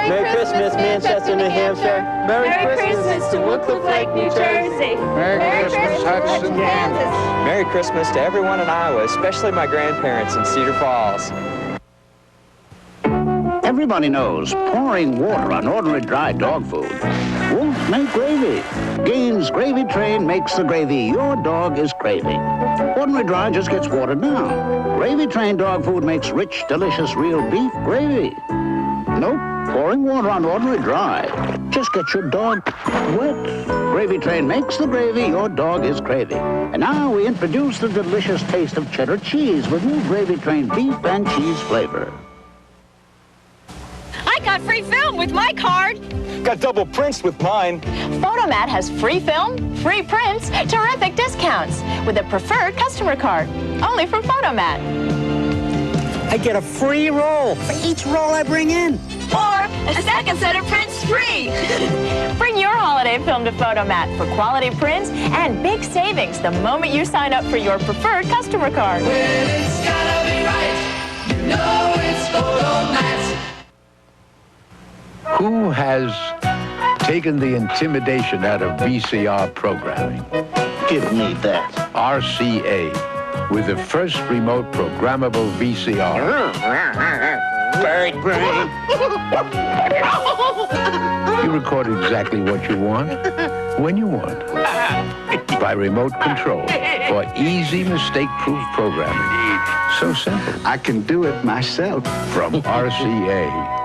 Merry Christmas, Manchester, New Hampshire. Merry Christmas to Woodcliff Lake, New Jersey. Merry Christmas, Hudson, Kansas. Merry Christmas to everyone in Iowa, especially my grandparents in Cedar Falls. Everybody knows pouring water on ordinary dry dog food won't make gravy. Gaines' Gravy Train makes the gravy your dog is craving. Ordinary dry just gets watered down. Gravy Train dog food makes rich, delicious, real beef gravy. Nope, pouring water on ordinary dry just gets your dog wet. Gravy Train makes the gravy your dog is craving. And now we introduce the delicious taste of cheddar cheese with new Gravy Train beef and cheese flavor. I got free film with my card. Got double prints with mine. Photomat has free film, free prints, terrific discounts with a preferred customer card. Only from Photomat. I get a free roll for each roll I bring in. Or a second set of prints free. Bring your holiday film to Photomat for quality prints and big savings the moment you sign up for your preferred customer card. Well, it's gotta be right. You know it's Photomat. Who has taken the intimidation out of VCR programming? Give me that. RCA, with the first remote programmable VCR. Bird brain. You record exactly what you want, when you want. By remote control, for easy mistake-proof programming. So simple. I can do it myself. From RCA.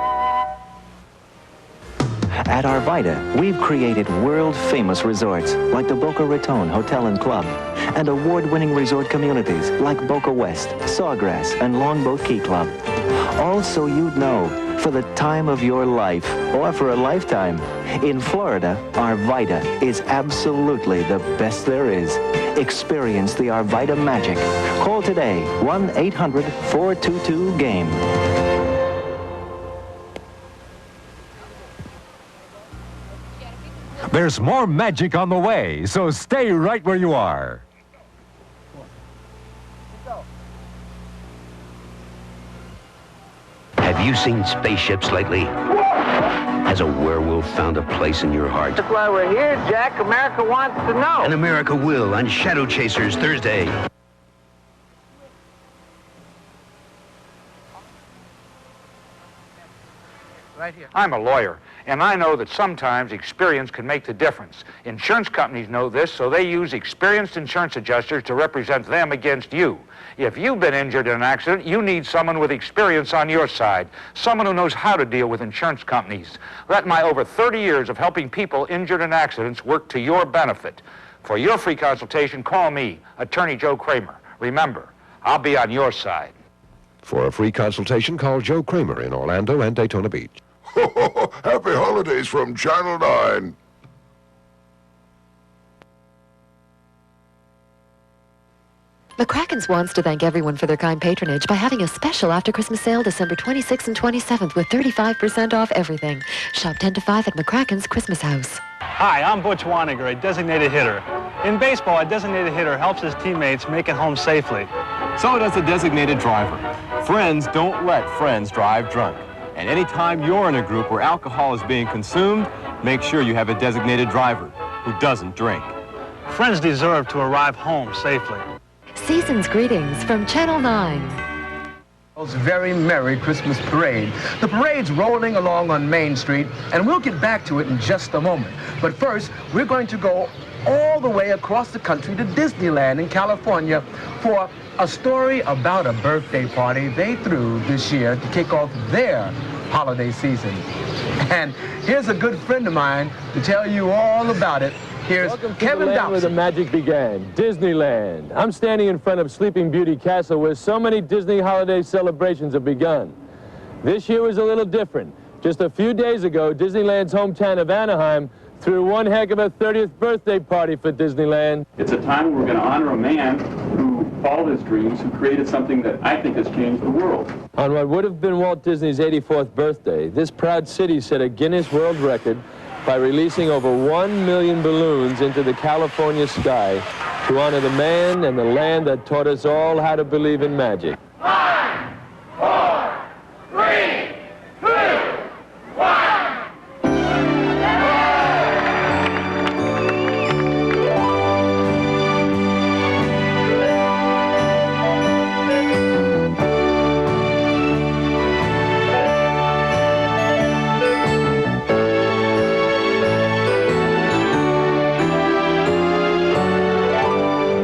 At Arvida, we've created world-famous resorts like the Boca Raton Hotel and Club and award-winning resort communities like Boca West, Sawgrass, and Longboat Key Club. All so you'd know, for the time of your life or for a lifetime, in Florida, Arvida is absolutely the best there is. Experience the Arvida magic. Call today, 1-800-422-GAME. There's more magic on the way, so stay right where you are. Have you seen spaceships lately? Has a werewolf found a place in your heart? That's why we're here, Jack. America wants to know. And America will on Shadow Chasers Thursday. Right here. I'm a lawyer, and I know that sometimes experience can make the difference. Insurance companies know this, so they use experienced insurance adjusters to represent them against you. If you've been injured in an accident, you need someone with experience on your side, someone who knows how to deal with insurance companies. Let my over 30 years of helping people injured in accidents work to your benefit. For your free consultation, call me, Attorney Joe Kramer. Remember, I'll be on your side. For a free consultation, call Joe Kramer in Orlando and Daytona Beach. Happy holidays from Channel 9. McCrackens wants to thank everyone for their kind patronage by having a special after-Christmas sale December 26th and 27th with 35% off everything. Shop 10 to 5 at McCracken's Christmas House. Hi, I'm Butch Waniger, a designated hitter. In baseball, a designated hitter helps his teammates make it home safely. So does a designated driver. Friends don't let friends drive drunk. And anytime you're in a group where alcohol is being consumed, make sure you have a designated driver who doesn't drink. Friends deserve to arrive home safely. Season's greetings from Channel 9. Very merry Christmas parade. The parade's rolling along on Main Street, and we'll get back to it in just a moment. But first, we're going to go all the way across the country to Disneyland in California for a story about a birthday party they threw this year to kick off their holiday season. And here's a good friend of mine to tell you all about it. Here's Welcome Kevin to the land Dawson. where the magic began, Disneyland. I'm standing in front of Sleeping Beauty Castle where so many Disney holiday celebrations have begun. This year was a little different. Just a few days ago, Disneyland's hometown of Anaheim threw one heck of a 30th birthday party for Disneyland. It's a time where we're going to honor a man who followed his dreams, who created something that I think has changed the world. On what would have been Walt Disney's 84th birthday, this proud city set a Guinness World Record by releasing over 1 million balloons into the California sky to honor the man and the land that taught us all how to believe in magic. 5, 4, 3, 2, 1.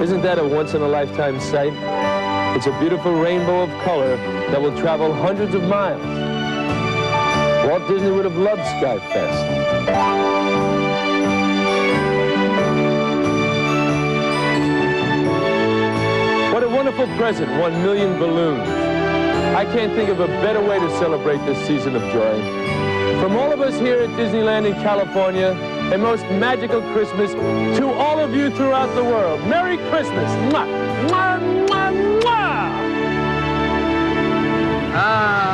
Isn't that a once-in-a-lifetime sight? It's a beautiful rainbow of color that will travel hundreds of miles. Walt Disney would have loved Sky Fest. What a wonderful present, 1 million balloons. I can't think of a better way to celebrate this season of joy. From all of us here at Disneyland in California, a most magical Christmas to all of you throughout the world. Merry Christmas! Mwah! Mwah! Mwah! Mwah!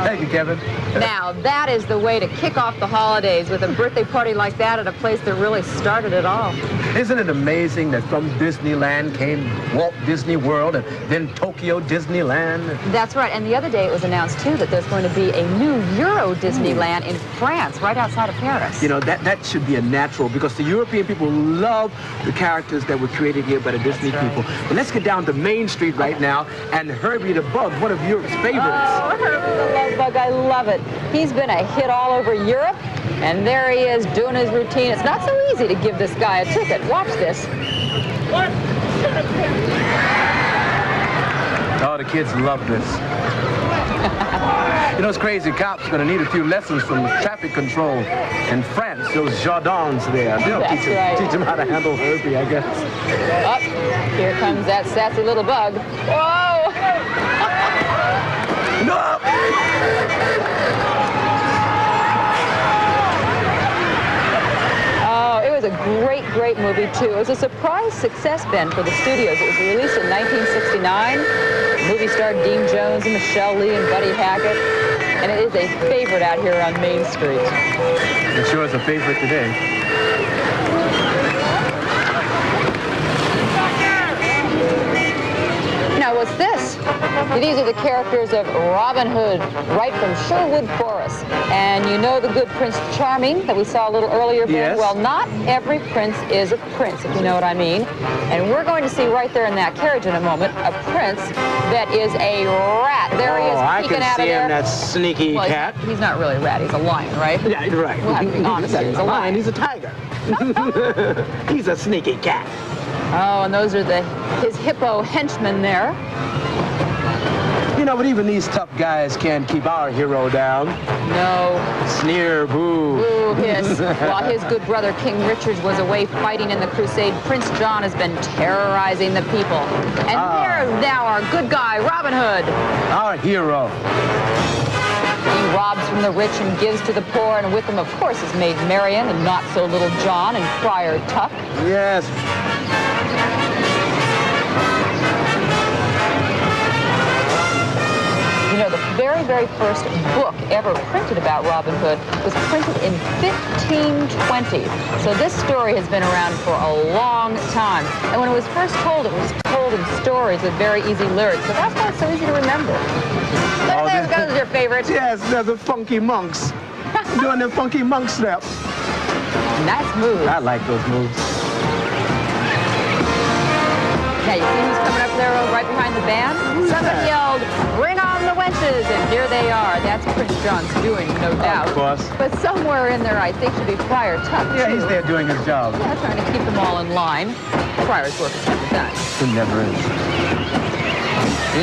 Thank you, Kevin. Now, that is the way to kick off the holidays, with a birthday party like that at a place that really started it all. Isn't it amazing that from Disneyland came Walt Disney World and then Tokyo Disneyland? That's right, and the other day it was announced, too, that there's going to be a new Euro Disneyland in France, right outside of Paris. You know, that should be a natural, because the European people love the characters that were created here by the Disney people. But let's get down to Main Street right now, and Herbie the Bug, one of Europe's favorites. Oh, Herbie the Love Bug, I love it. He's been a hit all over Europe, and there he is doing his routine. It's not so easy to give this guy a ticket. Watch this. Oh, the kids love this. You know, it's crazy. Cops are going to need a few lessons from traffic control in France. Those gendarmes there. They'll teach them how to handle Herbie, I guess. Up, here comes that sassy little bug. Whoa! No! Oh, it was a great, great movie, too. It was a surprise success, Ben, for the studios. It was released in 1969. The movie starred Dean Jones and Michelle Lee and Buddy Hackett. And it is a favorite out here on Main Street. It sure is a favorite today. Now, what's this? These are the characters of Robin Hood, right from Sherwood Forest. And you know the good Prince Charming that we saw a little earlier, Ben? Yes. Well, not every prince is a prince, if you know what I mean. And we're going to see right there in that carriage in a moment a prince that is a rat. There he is, peeking out of there. I can see him, that sneaky cat. He's not really a rat, he's a lion, right? Yeah, you're right. We'll have to be honest here, he's a lion. He's a tiger. He's a sneaky cat. Oh, and those are his hippo henchmen there. You know, but even these tough guys can't keep our hero down. No. Sneer, boo. Boo, hiss. While his good brother King Richard was away fighting in the crusade, Prince John has been terrorizing the people. And there's now our good guy, Robin Hood. Our hero. He robs from the rich and gives to the poor, and with him, of course, is Maid Marian and Not-So-Little John and Friar Tuck. Yes. You know, the very, very first book ever printed about Robin Hood was printed in 1520. So this story has been around for a long time. And when it was first told, it was told in stories with very easy lyrics. So that's why it's so easy to remember. There goes your favorite. Yes, they're the funky monks. Doing the funky monk steps. Nice moves. I like those moves. Now, you see who's coming up there right behind the band? Somebody yelled, "Bring on the wenches," and here they are. That's Prince John's doing, no doubt. Of course. But somewhere in there, I think, should be Friar Tuck, Yeah, too. he's there doing his job. Yeah, trying to keep them all in line. Friar's work is never done. It never is.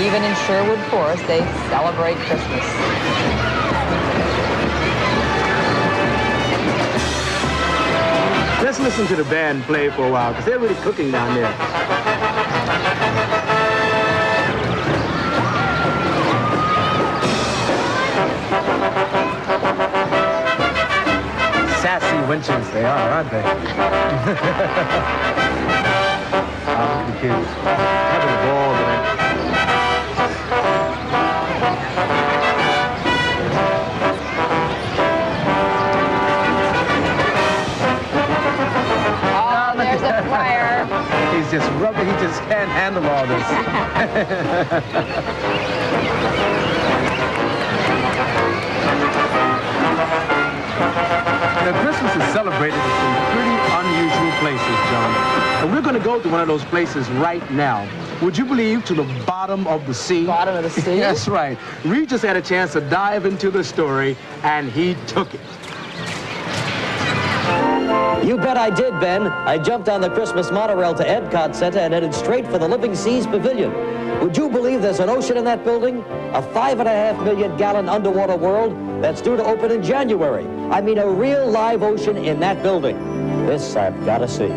Even in Sherwood Forest, they celebrate Christmas. Let's listen to the band play for a while, because they're really cooking down there. Sassy wenches they are, aren't they? Oh, look at the kids having a ball tonight. Oh, there's a friar. He's just rubbing, he's just handle all this. Now, Christmas is celebrated in some pretty unusual places, John. And we're going to go to one of those places right now. Would you believe, to the bottom of the sea? Bottom of the sea? That's right. Reed just had a chance to dive into the story, and he took it. You bet I did, Ben. I jumped on the Christmas monorail to Epcot Center and headed straight for the Living Seas Pavilion. Would you believe there's an ocean in that building? A 5.5 million gallon underwater world that's due to open in January. I mean, a real live ocean in that building. This I've got to see.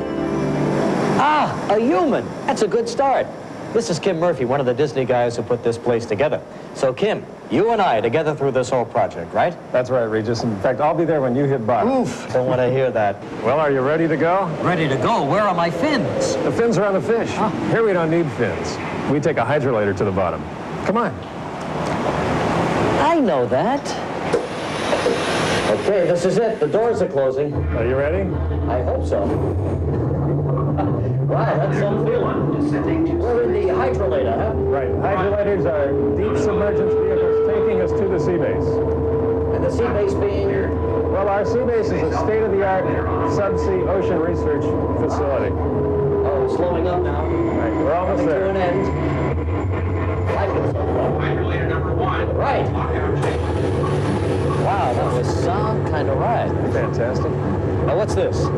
Ah, a human. That's a good start. This is Kim Murphy, one of the Disney guys who put this place together. So, Kim, you and I together through this whole project, right? That's right, Regis. In fact, I'll be there when you hit bottom. Oof, don't want to hear that. Well, are you ready to go? Ready to go? Where are my fins? The fins are on the fish. Oh. Here we don't need fins. We take a hydrolator to the bottom. Come on. I know that. Okay, this is it. The doors are closing. Are you ready? I hope so. Wow, that's some feeling. We're in the hydrolator, huh? Right. Hydrolators are deep submergence vehicles taking us to the sea base. And the sea base being? Well, our sea base is a state-of-the-art subsea ocean research facility. Oh, slowing up now. Right, we're almost there. To an end. Hydrolator number 1. Right. Wow, that was some kind of ride. Fantastic. Now, what's this?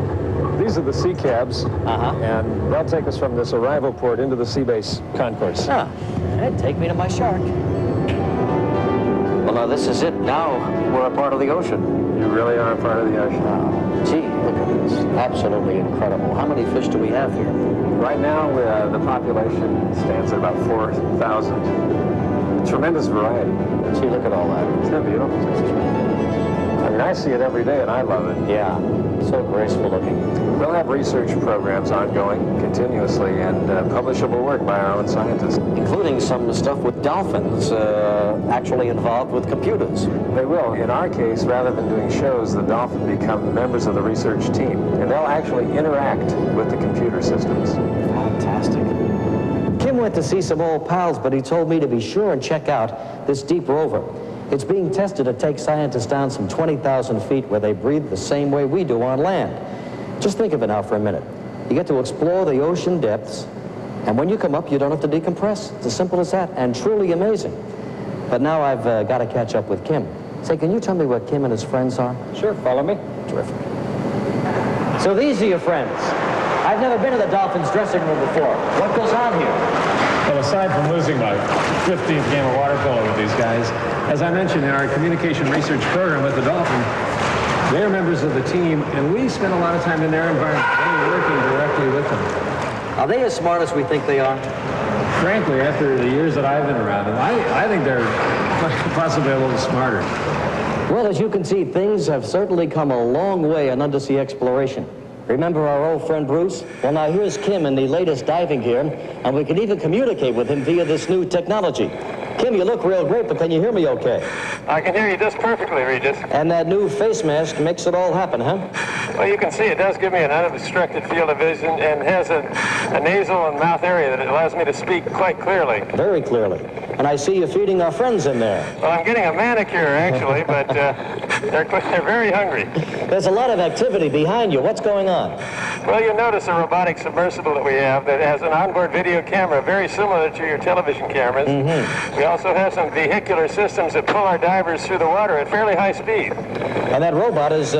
These are the sea cabs, and they'll take us from this arrival port into the sea base concourse. Ah, and take me to my shark. Well, now this is it. Now we're a part of the ocean. You really are a part of the ocean. Wow. Gee, look at this. Absolutely incredible. How many fish do we have here? Right now, the population stands at about 4,000. Tremendous variety. Gee, look at all that. Isn't that beautiful? I mean, I see it every day, and I love it. Yeah, so graceful looking. We'll have research programs ongoing continuously and publishable work by our own scientists. Including some stuff with dolphins actually involved with computers. They will. In our case, rather than doing shows, the dolphin become members of the research team, and they'll actually interact with the computer systems. Fantastic. Kim went to see some old pals, but he told me to be sure and check out this deep rover. It's being tested to take scientists down some 20,000 feet where they breathe the same way we do on land. Just think of it now for a minute. You get to explore the ocean depths, and when you come up, you don't have to decompress. It's as simple as that, and truly amazing. But now I've got to catch up with Kim. Say, can you tell me where Kim and his friends are? Sure, follow me. Terrific. So these are your friends. I've never been to the Dolphins' dressing room before. What goes on here? Well, aside from losing my 15th game of water polo with these guys, as I mentioned in our communication research program with the Dolphin, they're members of the team, and we spend a lot of time in their environment. We're working directly with them. Are they as smart as we think they are? Frankly, after the years that I've been around them, I think they're possibly a little smarter. Well, as you can see, things have certainly come a long way in undersea exploration. Remember our old friend Bruce? Well, now here's Kim in the latest diving gear, and we can even communicate with him via this new technology. Kim, you look real great, but can you hear me okay? I can hear you just perfectly, Regis. And that new face mask makes it all happen, huh? Well, you can see it does give me an unobstructed field of vision and has a nasal and mouth area that allows me to speak quite clearly. Very clearly. And I see you feeding our friends in there. Well, I'm getting a manicure, actually, but they're very hungry. There's a lot of activity behind you. What's going on? Well, you'll notice a robotic submersible that we have that has an onboard video camera very similar to your television cameras. We also have some vehicular systems that pull our divers through the water at fairly high speed. And that robot is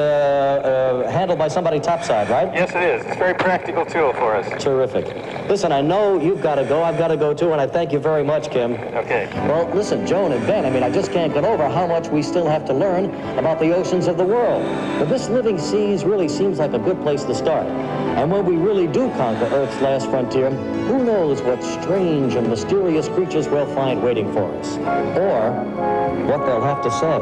handled by somebody topside, right? Yes, it is. It's a very practical tool for us. Terrific. Listen, I know you've got to go. I've got to go, too, and I thank you very much, Kim. Okay. Well, listen, Joan and Ben, I just can't get over how much we still have to learn about the oceans of the world. But this living seas really seems like a good place to start. And when we really do conquer Earth's last frontier, who knows what strange and mysterious creatures we'll find waiting for us. Or what they'll have to say.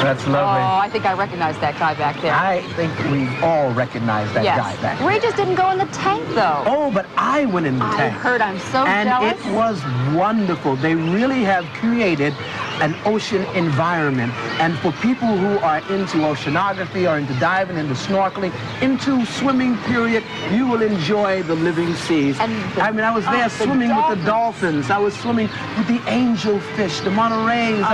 That's lovely. Oh, I think I recognize that guy back there. I think we all recognize that guy back there. Regis didn't go in the tank, though. Oh, but I went in the tank. I heard. I'm so and jealous. it was wonderful. They really have created an ocean environment. And for people who are into oceanography or into diving, into snorkeling, into swimming, period, you will enjoy the living seas. I mean, I was there swimming with the dolphins. I was swimming with the angelfish, the Monterey's,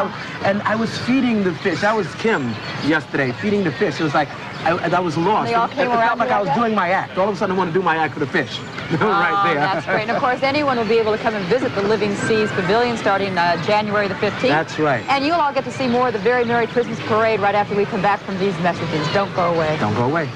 and I was feeding the fish. I was Kim yesterday, feeding the fish. It was like, I was lost. It felt like I was doing my act. All of a sudden, I want to do my act for the fish. Right there. That's great. And of course, anyone will be able to come and visit the Living Seas Pavilion starting January the 15th. That's right. And you'll all get to see more of the Very Merry Christmas Parade right after we come back from these messages. Don't go away. Don't go away.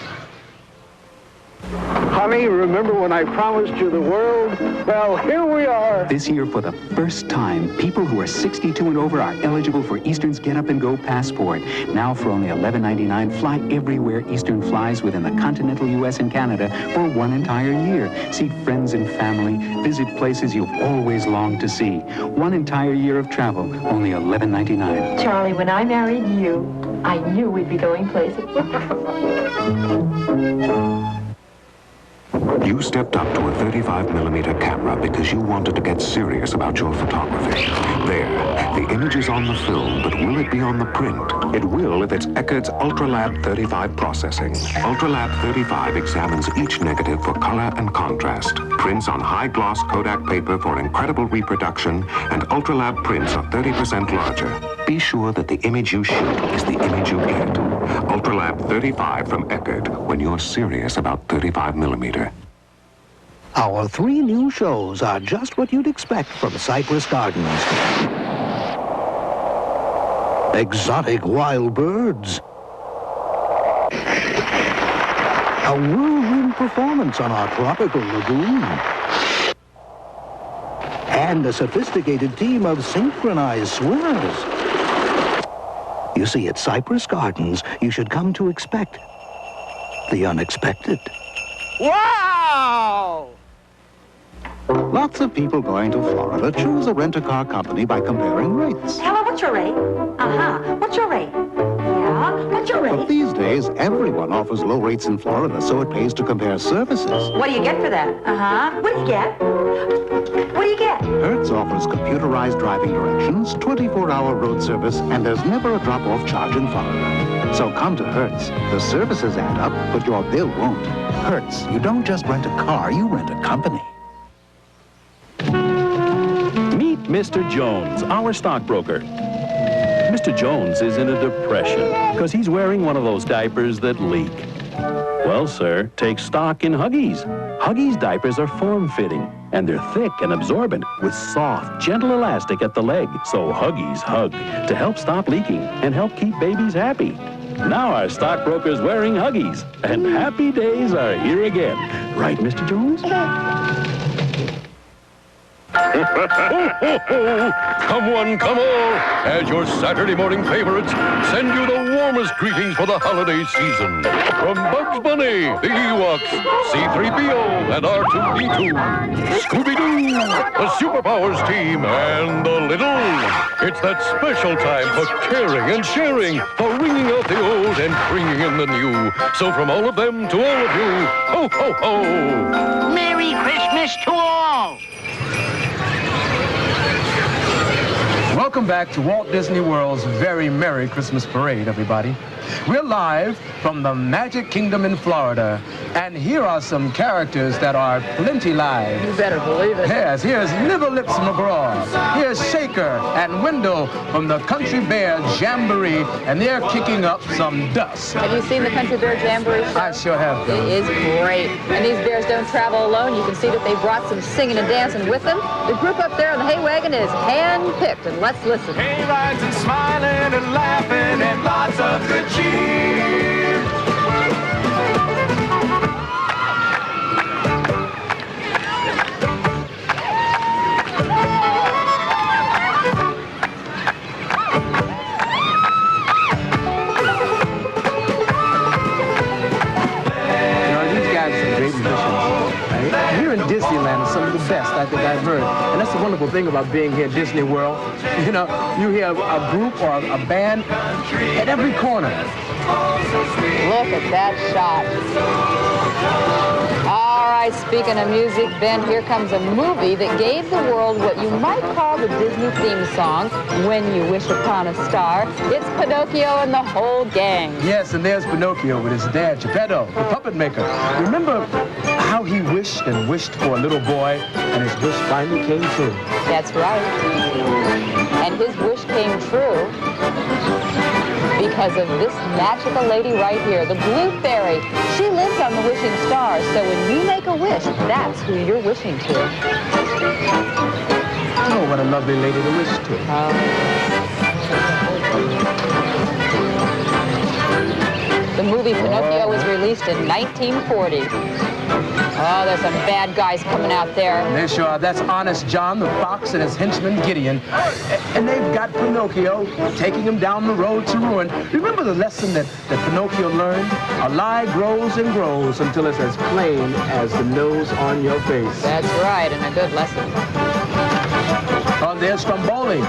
Honey, remember when I promised you the world? Well, here we are. This year, for the first time, people who are 62 and over are eligible for Eastern's Get Up and Go passport. Now, for only $11.99, fly everywhere Eastern flies within the continental U.S. and Canada for one entire year. See friends and family, visit places you've always longed to see. One entire year of travel, only $11.99. Charlie, when I married you, I knew we'd be going places. You stepped up to a 35mm camera because you wanted to get serious about your photography. There, the image is on the film, but will it be on the print? It will if it's Eckerd's UltraLab 35 processing. UltraLab 35 examines each negative for color and contrast. Prints on high-gloss Kodak paper for incredible reproduction, and UltraLab prints are 30% larger. Be sure that the image you shoot is the image you get. UltraLab 35 from Eckerd, when you're serious about 35mm. Our 3 new shows are just what you'd expect from Cypress Gardens. Exotic wild birds. A whirlwind performance on our tropical lagoon. And a sophisticated team of synchronized swimmers. You see, at Cypress Gardens, you should come to expect the unexpected. Wow! Lots of people going to Florida choose a rent-a-car company by comparing rates. Hello, what's your rate? What's your rate? Yeah, what's your rate? But these days, everyone offers low rates in Florida, so it pays to compare services. What do you get for that? What do you get? What do you get? Hertz offers computerized driving directions, 24-hour road service, and there's never a drop-off charge in Florida. So come to Hertz. The services add up, but your bill won't. Hertz, you don't just rent a car, you rent a company. Meet Mr. Jones, our stockbroker. Mr. Jones is in a depression because he's wearing one of those diapers that leak. Well, sir, take stock in Huggies. Huggies diapers are form-fitting, and they're thick and absorbent with soft, gentle elastic at the leg. So Huggies hug to help stop leaking and help keep babies happy. Now our stockbroker's wearing Huggies, and happy days are here again. Right, Mr. Jones? Come one, come all, as your Saturday morning favorites send you the warmest greetings for the holiday season. From Bugs Bunny, the Ewoks, C-3PO, and R2-D2, Scooby-Doo, the Superpowers team, and the Littles. It's that special time for caring and sharing, for ringing out the old and bringing in the new. So from all of them to all of you, ho, ho, ho! Merry Christmas to all! Welcome back to Walt Disney World's Very Merry Christmas Parade, everybody. We're live from the Magic Kingdom in Florida, and here are some characters that are plenty live. You better believe it. Yes, here's Liver Lips McGraw. Here's Shaker and Wendell from the Country Bear Jamboree, and they're kicking up some dust. Have you seen the Country Bear Jamboree show? I sure have. It is great. And these bears don't travel alone. You can see that they brought some singing and dancing with them. The group up there on the hay wagon is hand-picked, and let's listen. Hay rides and smiling and laughing and lots of good cheer. Here in Disneyland is some of the best I think I've heard. And that's the wonderful thing about being here at Disney World. You know, you hear a group or a band at every corner. Look at that shot. All right, speaking of music, Ben, here comes a movie that gave the world what you might call the Disney theme song, When You Wish Upon a Star. It's Pinocchio and the whole gang. Yes, and there's Pinocchio with his dad, Geppetto, the puppet maker. Remember how he wished and wished for a little boy, and his wish finally came true? That's right. And his wish came true because of this magical lady right here, the Blue Fairy. She lives on the wishing stars, so when you make a wish, that's who you're wishing to. Oh, what a lovely lady to wish to. The movie Pinocchio was released in 1940. Oh, there's some bad guys coming out there. There sure are. That's Honest John, the fox, and his henchman Gideon. And they've got Pinocchio taking him down the road to ruin. Remember the lesson that Pinocchio learned? A lie grows and grows until it's as plain as the nose on your face. That's right, and a good lesson. Oh, there's Stromboli.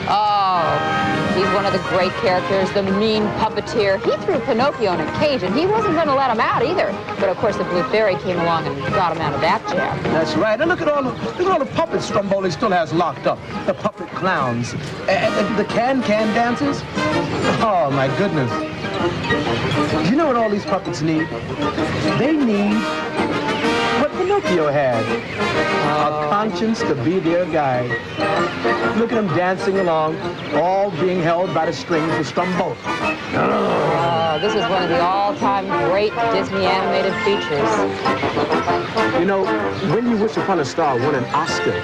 Oh, he's one of the great characters, the mean puppeteer. He threw Pinocchio in a cage, and he wasn't going to let him out either. But of course, the Blue Fairy came along and got him out of that jam. That's right. And look at all the puppets Stromboli still has locked up. The puppet clowns, and the can-can dances. Oh my goodness! You know what all these puppets need? They need what Pinocchio had. A conscience to be their guide. Look at them dancing along, all being held by the strings of Stromboli. Oh, this is one of the all-time great Disney animated features. You know, When You Wish Upon a Star won an Oscar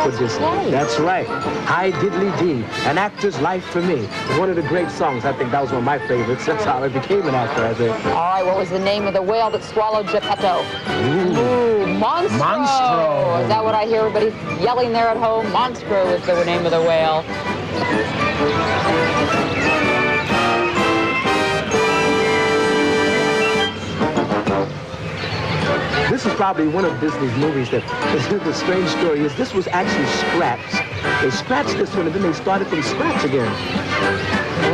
for Disney. Right. That's right. Hi Diddly Dee, An Actor's Life for Me. One of the great songs. I think that was one of my favorites. That's how I became an actor, I think. All right, what was the name of the whale that swallowed Geppetto? Ooh, Monstro. Monstro. Is that what I hear everybody yelling there at home? Monstro is the name of the whale. This is probably one of Disney's movies that the strange story is this was actually scratched. They scratched this one and then they started from scratch again.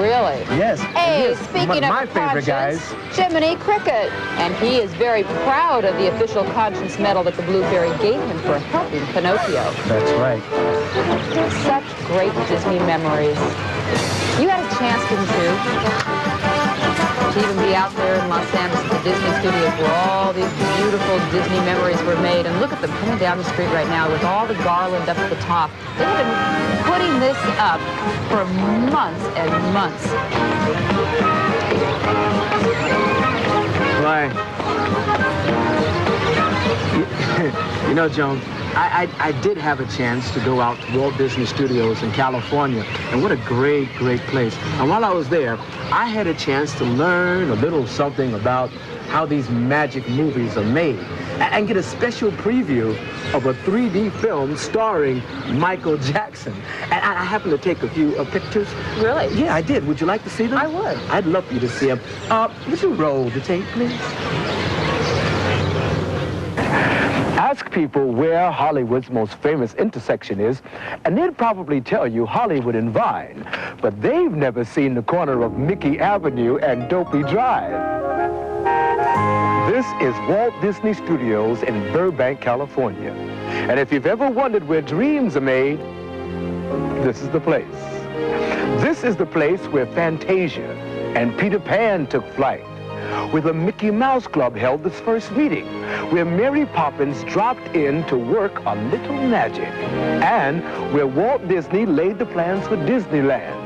Really? Yes. Hey, speaking of my favorite guys, Jiminy Cricket. And he is very proud of the official conscience medal that the Blue Fairy gave him for helping Pinocchio. That's right. Such great Disney memories. You had a chance, didn't you, to even be out there in Los Angeles at the Disney Studios where all these beautiful Disney memories were made. And look at them coming down the street right now with all the garland up at the top. They have been putting this up for months and months. Why? You know, Joan, I did have a chance to go out to Walt Disney Studios in California, and what a great, great place. And while I was there, I had a chance to learn a little something about how these magic movies are made, and get a special preview of a 3D film starring Michael Jackson. And I happened to take a few pictures. Really? Yeah, I did. Would you like to see them? I would. I'd love for you to see them. Would you roll the tape, please? Ask people where Hollywood's most famous intersection is, and they'd probably tell you Hollywood and Vine, but they've never seen the corner of Mickey Avenue and Dopey Drive. This is Walt Disney Studios in Burbank, California. And if you've ever wondered where dreams are made, this is the place. This is the place where Fantasia and Peter Pan took flight, where the Mickey Mouse Club held its first meeting, where Mary Poppins dropped in to work a little magic, and where Walt Disney laid the plans for Disneyland,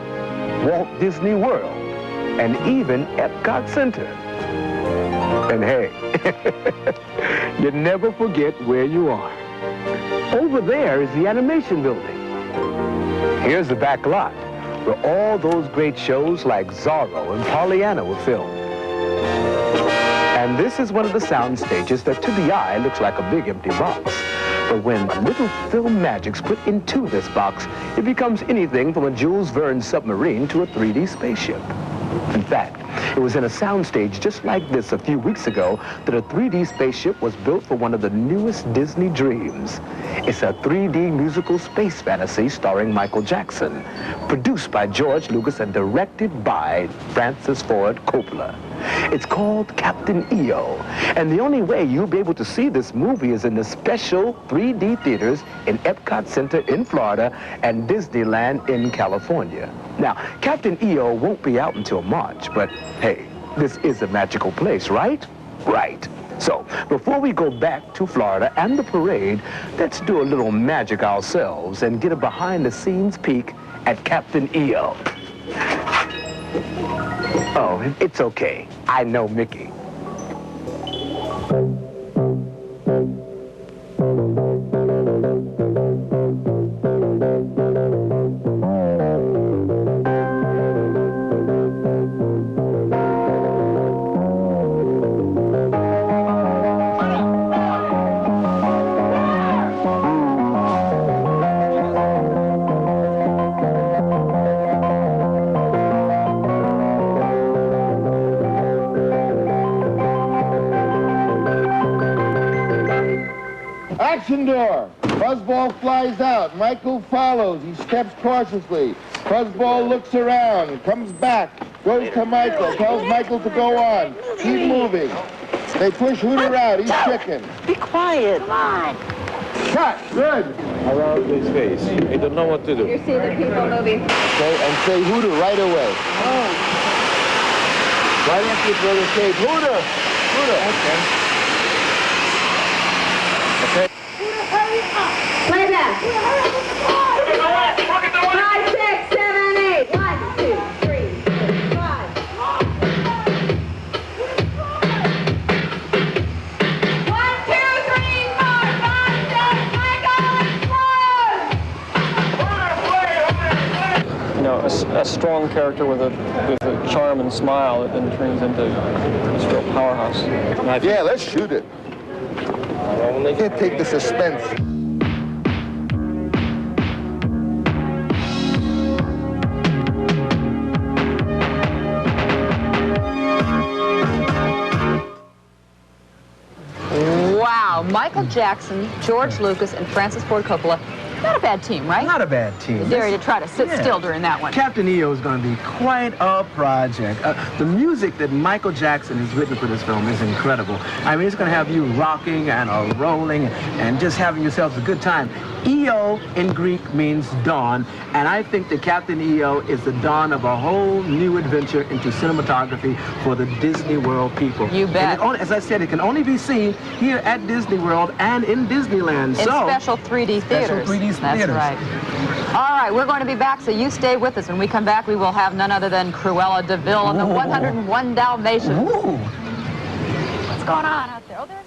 Walt Disney World, and even Epcot Center. And hey, you never forget where you are. Over there is the animation building. Here's the back lot, where all those great shows like Zorro and Pollyanna were filmed. And this is one of the sound stages that to the eye looks like a big empty box. But when a little film magic's put into this box, it becomes anything from a Jules Verne submarine to a 3D spaceship. In fact, it was in a soundstage just like this a few weeks ago that a 3D spaceship was built for one of the newest Disney dreams. It's a 3D musical space fantasy starring Michael Jackson, produced by George Lucas and directed by Francis Ford Coppola. It's called Captain EO. And the only way you'll be able to see this movie is in the special 3D theaters in Epcot Center in Florida and Disneyland in California. Now, Captain EO won't be out until March, but hey, this is a magical place, right? Right. So, before we go back to Florida and the parade, let's do a little magic ourselves and get a behind-the-scenes peek at Captain EO. Oh, it's okay. I know Mickey. Action door. Fuzzball flies out. Michael follows. He steps cautiously. Fuzzball looks around, comes back, goes to Michael, tells Michael to go on. Keep moving. They push Hooter out. He's chicken. Be quiet. Come on. Cut. Good. Around his face. He don't know what to do. You see the people moving. Okay, and say Hooter right away. Oh. Right after you throw the tape. Hooter. Hooter. Okay. Okay. Play that. 5, 6, 7, 8. 1, 2, 3, 4, 5. 1, 2, 3, 4, 5, 6. Michael, explode! You know, a strong character with a charm and smile that then turns into this real powerhouse. Yeah, let's shoot it. They can't take the suspense. Wow, Michael Jackson, George Lucas, and Francis Ford Coppola. Not a bad team, right? Not a bad team. Dare you to try to sit still during that one. Captain EO is going to be quite a project. The music that Michael Jackson has written for this film is incredible. I mean, it's going to have you rocking and rolling and just having yourselves a good time. EO in Greek means dawn, and I think that Captain EO is the dawn of a whole new adventure into cinematography for the Disney World people. You bet. And as I said, it can only be seen here at Disney World and in Disneyland. In special 3D theaters. Special 3D That's theaters. right. All right, we're going to be back, so you stay with us. When we come back, we will have none other than Cruella de Vil and the 101 Dalmatians. Ooh. What's going on out there? Oh, there's